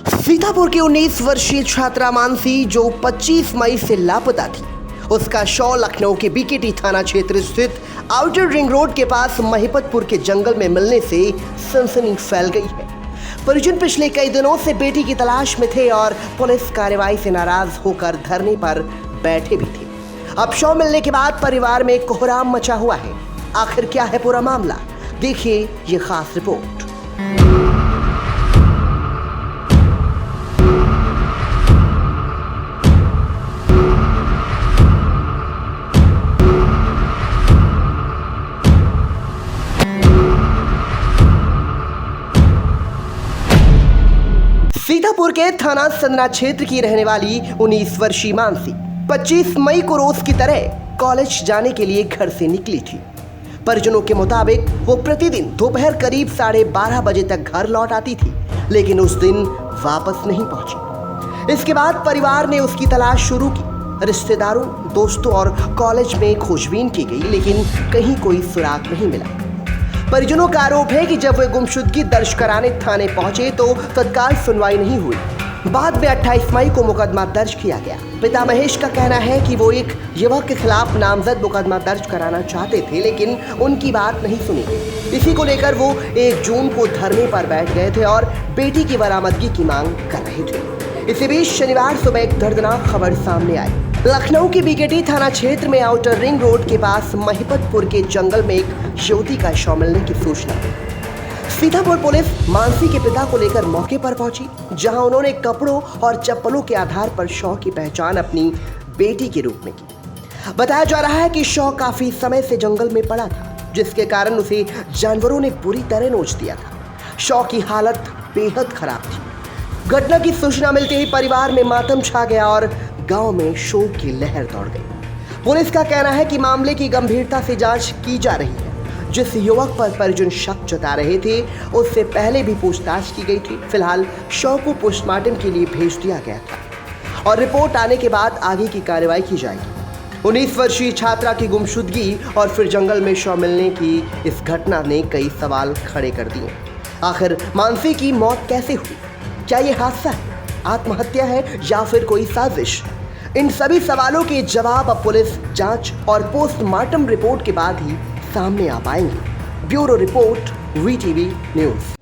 सीतापुर की 19 वर्षीय छात्रा मानसी जो 25 मई से लापता थी, उसका शव लखनऊ के बीकेटी थाना क्षेत्र स्थित आउटर रिंग रोड के पास महिपतपुर के जंगल में मिलने से सनसनी फैल गई है। परिजन पिछले कई दिनों से बेटी की तलाश में थे और पुलिस कार्रवाई से नाराज होकर धरने पर बैठे भी थे। अब शव मिलने के बाद परिवार में कोहराम मचा हुआ है। आखिर क्या है पूरा मामला, देखिए ये खास रिपोर्ट। सीतापुर के थाना संदना क्षेत्र की रहने वाली 19 वर्षीय मानसी 25 मई को रोज की तरह कॉलेज जाने के लिए घर से निकली थी। परिजनों के मुताबिक वो प्रतिदिन दोपहर करीब 12:30 बजे तक घर लौट आती थी, लेकिन उस दिन वापस नहीं पहुंची। इसके बाद परिवार ने उसकी तलाश शुरू की। रिश्तेदारों, दोस्तों और कॉलेज में खोजबीन की गई, लेकिन कहीं कोई सुराग नहीं मिला। परिजनों का आरोप है कि जब वे गुमशुदगी दर्ज कराने थाने पहुंचे तो तत्काल सुनवाई नहीं हुई। बाद में 28 मई को मुकदमा दर्ज किया गया। पिता महेश का कहना है कि वो एक युवक के खिलाफ नामजद मुकदमा दर्ज कराना चाहते थे, लेकिन उनकी बात नहीं सुनी गई। इसी को लेकर वो 1 जून को धरने पर बैठ गए थे और बेटी की बरामदगी की मांग कर रहे थे। इसी बीच शनिवार सुबह एक दर्दनाक खबर सामने आई। लखनऊ की बीकेटी थाना क्षेत्र में आउटर रिंग रोड के पास महिपतपुर के जंगल में एक युवती का शव मिलने की सूचना मिली। सीतापुर पुलिस मानसी के पिता को लेकर मौके पर पहुंची, जहां उन्होंने कपड़ों और चप्पलों के आधार पर शव की पहचान अपनी बेटी के रूप में की। बताया जा रहा है कि शव काफी समय से जंगल में पड़ा था, जिसके कारण उसे जानवरों ने बुरी तरह नोच दिया था। शव की हालत बेहद खराब थी। घटना की सूचना मिलते ही परिवार में मातम छा गया और गांव में शोक की लहर दौड़ गई। पुलिस का कहना है कि मामले की गंभीरता से जांच की जा रही है। जिस युवक पर परिजन शक जता रहे थे, उससे पहले भी पूछताछ की गई थी। फिलहाल शव को पोस्टमार्टम के लिए भेज दिया गया था और रिपोर्ट आने के बाद आगे की कार्रवाई की जाएगी। 19 वर्षीय छात्रा की गुमशुदगी और फिर जंगल में शव मिलने की इस घटना ने कई सवाल खड़े कर दिए। आखिर मानसी की मौत कैसे हुई? क्या ये हादसा है, आत्महत्या है या फिर कोई साजिश? इन सभी सवालों के जवाब अब पुलिस जांच और पोस्टमार्टम रिपोर्ट के बाद ही सामने आ पाएंगे। Bureau report, VTV news.